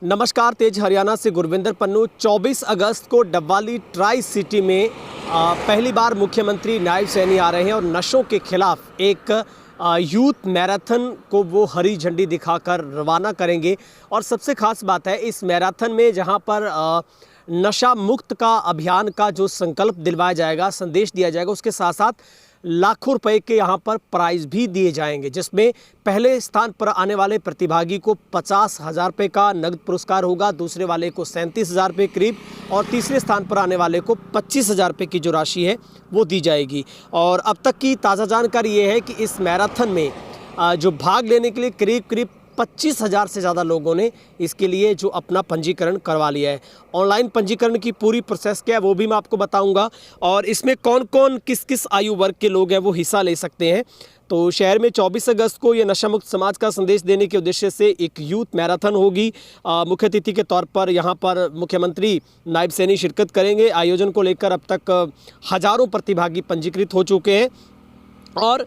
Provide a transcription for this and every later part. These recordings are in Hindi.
नमस्कार, तेज हरियाणा से गुरविंदर पन्नू। 24 अगस्त को डबवाली ट्राई सिटी में पहली बार मुख्यमंत्री नायब सैनी आ रहे हैं और नशों के खिलाफ एक यूथ मैराथन को वो हरी झंडी दिखाकर रवाना करेंगे। और सबसे खास बात है इस मैराथन में जहां पर नशा मुक्त का अभियान का जो संकल्प दिलवाया जाएगा, संदेश दिया जाएगा, उसके साथ साथ लाखों रुपए के यहाँ पर प्राइज़ भी दिए जाएंगे, जिसमें पहले स्थान पर आने वाले प्रतिभागी को 50,000 रुपये का नगद पुरस्कार होगा, दूसरे वाले को 37,000 रुपये करीब, और तीसरे स्थान पर आने वाले को 25,000 रुपये की जो राशि है वो दी जाएगी। और अब तक की ताज़ा जानकारी ये है कि इस मैराथन में जो भाग लेने के लिए करीब 25,000 से ज़्यादा लोगों ने इसके लिए जो अपना पंजीकरण करवा लिया है। ऑनलाइन पंजीकरण की पूरी प्रोसेस क्या है वो भी मैं आपको बताऊंगा, और इसमें कौन कौन किस आयु वर्ग के लोग हैं वो हिस्सा ले सकते हैं। तो शहर में 24 अगस्त को ये नशा मुक्त समाज का संदेश देने के उद्देश्य से एक यूथ मैराथन होगी। मुख्य अतिथि के तौर पर यहाँ पर मुख्यमंत्री नायब सैनी शिरकत करेंगे। आयोजन को लेकर अब तक हज़ारों प्रतिभागी पंजीकृत हो चुके हैं। और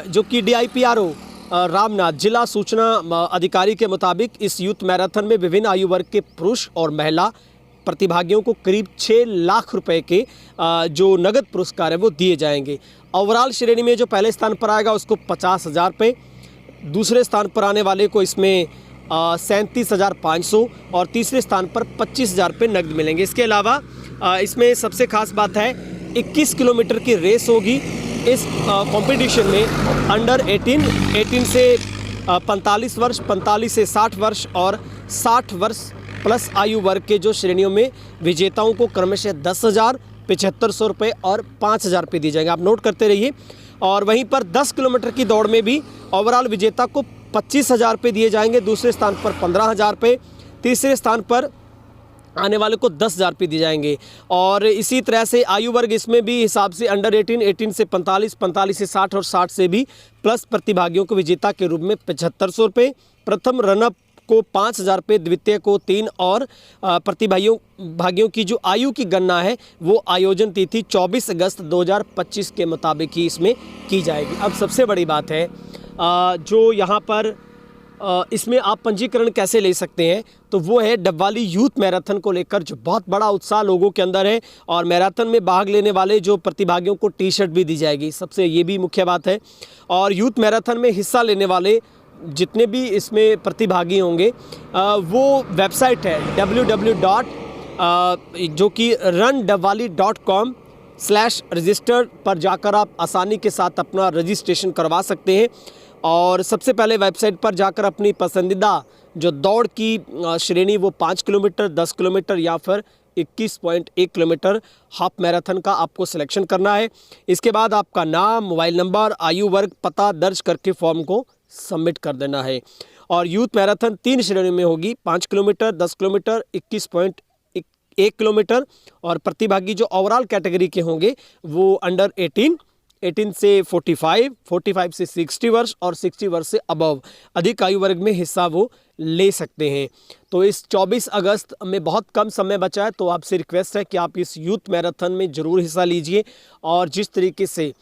जो कि DIPRO रामनाथ जिला सूचना अधिकारी के मुताबिक इस यूथ मैराथन में विभिन्न आयु वर्ग के पुरुष और महिला प्रतिभागियों को करीब 6 लाख रुपए के जो नगद पुरस्कार है वो दिए जाएंगे। ओवरऑल श्रेणी में जो पहले स्थान पर आएगा उसको 50,000 रुपये, दूसरे स्थान पर आने वाले को इसमें 37,500 और तीसरे स्थान पर 25,000 रुपये नगद मिलेंगे। इसके अलावा इसमें सबसे खास बात है 21 किलोमीटर की रेस होगी। इस कंपटीशन में अंडर 18 से 45 वर्ष, 45 से 60 वर्ष और 60 वर्ष प्लस आयु वर्ग के जो श्रेणियों में विजेताओं को क्रमशः 10,000, 7,500 रुपये और 5,000 रुपये दिए जाएंगे। आप नोट करते रहिए। और वहीं पर 10 किलोमीटर की दौड़ में भी ओवरऑल विजेता को 25,000 रुपये दिए जाएंगे, दूसरे स्थान पर 15,000 रुपये, तीसरे स्थान पर आने वाले को 10,000 रुपये दिए जाएंगे। और इसी तरह से आयु वर्ग इसमें भी हिसाब से अंडर 18 से 45, 45 से 60 और 60 से भी प्लस प्रतिभागियों को विजेता के रूप में 7,500 रुपये, प्रथम रनअप को 5,000 रुपये, द्वितीय को 3 और प्रतिभागियों की जो आयु की गणना है वो आयोजन तिथि 24 अगस्त 2025 के मुताबिक ही इसमें की जाएगी। अब सबसे बड़ी बात है जो यहाँ पर इसमें आप पंजीकरण कैसे ले सकते हैं, तो वो है डबवाली यूथ मैराथन को लेकर जो बहुत बड़ा उत्साह लोगों के अंदर है। और मैराथन में भाग लेने वाले जो प्रतिभागियों को टी-शर्ट भी दी जाएगी, सबसे ये भी मुख्य बात है। और यूथ मैराथन में हिस्सा लेने वाले जितने भी इसमें प्रतिभागी होंगे वो वेबसाइट है www. जो कि rundabwali.com/register पर जाकर आप आसानी के साथ अपना रजिस्ट्रेशन करवा सकते हैं। और सबसे पहले वेबसाइट पर जाकर अपनी पसंदीदा जो दौड़ की श्रेणी वो 5 किलोमीटर, 10 किलोमीटर या फिर 21.1 किलोमीटर हाफ मैराथन का आपको सिलेक्शन करना है। इसके बाद आपका नाम, मोबाइल नंबर, आयु वर्ग, पता दर्ज करके फॉर्म को सबमिट कर देना है। और यूथ मैराथन 3 श्रेणी में होगी, 5 किलोमीटर, 10 किलोमीटर, 21.1 किलोमीटर। और प्रतिभागी जो ओवरऑल कैटेगरी के होंगे वो अंडर 18 से 45, 45 से 60 वर्ष और 60 वर्ष से अबव अधिक आयु वर्ग में हिस्सा वो ले सकते हैं। तो इस 24 अगस्त में बहुत कम समय बचा है, तो आपसे रिक्वेस्ट है कि आप इस यूथ मैराथन में ज़रूर हिस्सा लीजिए। और जिस तरीके से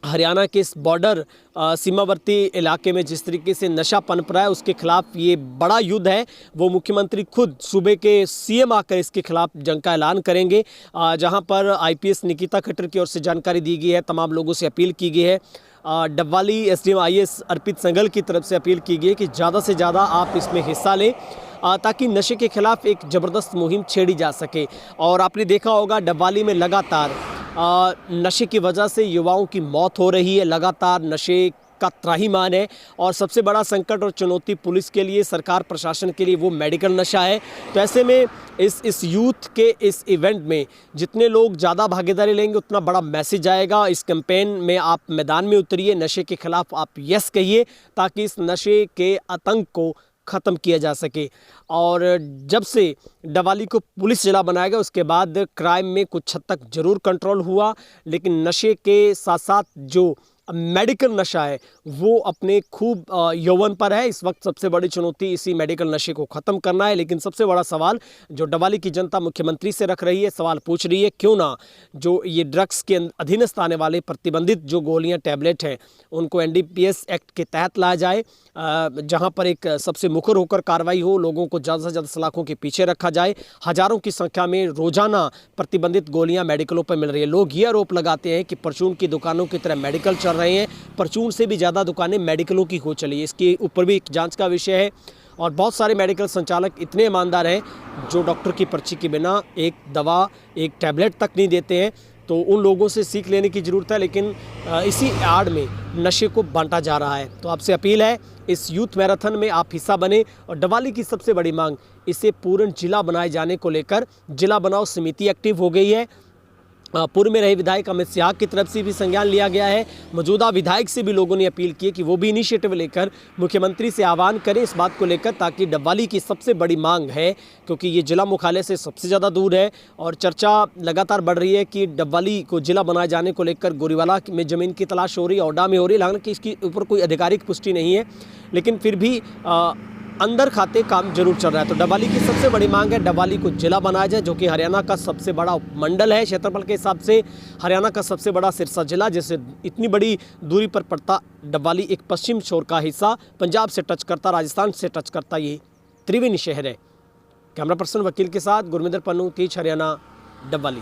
हरियाणा के इस बॉर्डर सीमावर्ती इलाके में जिस तरीके से नशा पनप रहा है उसके खिलाफ ये बड़ा युद्ध है, वो मुख्यमंत्री खुद सूबे के CM आकर इसके खिलाफ जंग का ऐलान करेंगे। जहां पर IPS निकिता खट्टर की ओर से जानकारी दी गई है, तमाम लोगों से अपील की गई है। डबवाली SDM IAS अर्पित संगल की तरफ से अपील की गई है कि ज़्यादा से ज़्यादा आप इसमें हिस्सा लें ताकि नशे के खिलाफ एक ज़बरदस्त मुहिम छेड़ी जा सके। और आपने देखा होगा डबवाली में लगातार नशे की वजह से युवाओं की मौत हो रही है, लगातार नशे का त्राहिमाम है। और सबसे बड़ा संकट और चुनौती पुलिस के लिए, सरकार प्रशासन के लिए वो मेडिकल नशा है। तो ऐसे में इस यूथ के इस इवेंट में जितने लोग ज़्यादा भागीदारी लेंगे उतना बड़ा मैसेज आएगा। इस कैंपेन में आप मैदान में उतरिए, नशे के खिलाफ आप यस कहिए ताकि इस नशे के आतंक को ख़त्म किया जा सके। और जब से डबवाली को पुलिस जिला बनाया गया उसके बाद क्राइम में कुछ हद तक ज़रूर कंट्रोल हुआ, लेकिन नशे के साथ साथ जो मेडिकल नशा है वो अपने खूब यौवन पर है। इस वक्त सबसे बड़ी चुनौती इसी मेडिकल नशे को ख़त्म करना है। लेकिन सबसे बड़ा सवाल जो डबवाली की जनता मुख्यमंत्री से रख रही है, सवाल पूछ रही है, क्यों ना जो ये ड्रग्स के अधीनस्थ आने वाले प्रतिबंधित जो गोलियां टैबलेट हैं उनको एनडीपीएस एक्ट के तहत लाया जाए, जहां पर एक सबसे मुखर होकर कार्रवाई हो, लोगों को ज़्यादा से ज़्यादा सलाखों के पीछे रखा जाए। हज़ारों की संख्या में रोजाना प्रतिबंधित गोलियां मेडिकलों पर मिल रही है। लोग ये आरोप लगाते हैं कि परचून की दुकानों की तरह मेडिकल चल रहे हैं, परचून से भी ज़्यादा दुकानें मेडिकलों की हो चली है। इसके ऊपर भी एक जांच का विषय है। और बहुत सारे मेडिकल संचालक इतने ईमानदार हैं जो डॉक्टर की पर्ची के बिना एक दवा, एक टैबलेट तक नहीं देते हैं। तो उन लोगों से सीख लेने की ज़रूरत है। लेकिन इसी आड़ में नशे को बांटा जा रहा है। तो आपसे अपील है, इस यूथ मैराथन में आप हिस्सा बने। और डबवाली की सबसे बड़ी मांग, इसे पूर्ण जिला बनाए जाने को लेकर जिला बनाओ समिति एक्टिव हो गई है। पूर्व में रहे विधायक अमित सियाग की तरफ से भी संज्ञान लिया गया है। मौजूदा विधायक से भी लोगों ने अपील की है कि वो भी इनिशिएटिव लेकर मुख्यमंत्री से आह्वान करें इस बात को लेकर, ताकि डबवाली की सबसे बड़ी मांग है, क्योंकि ये जिला मुख्यालय से सबसे ज़्यादा दूर है और चर्चा लगातार बढ़ रही है कि डबवाली को जिला बनाए जाने को लेकर गोरीवाला में ज़मीन की तलाश हो रही है, ओडा में हो रही है। हालांकि इसके ऊपर कोई आधिकारिक पुष्टि नहीं है, लेकिन फिर भी अंदर खाते काम जरूर चल रहा है। तो डबवाली की सबसे बड़ी मांग है डबवाली को जिला बनाया जाए, जो कि हरियाणा का सबसे बड़ा मंडल है क्षेत्रफल के हिसाब से। हरियाणा का सबसे बड़ा सिरसा जिला, जिससे इतनी बड़ी दूरी पर पड़ता डबवाली एक पश्चिम छोर का हिस्सा, पंजाब से टच करता, राजस्थान से टच करता ये त्रिवेणी शहर है। कैमरा पर्सन वकील के साथ गुरमिंदर पन्नू, तीज हरियाणा, डबवाली।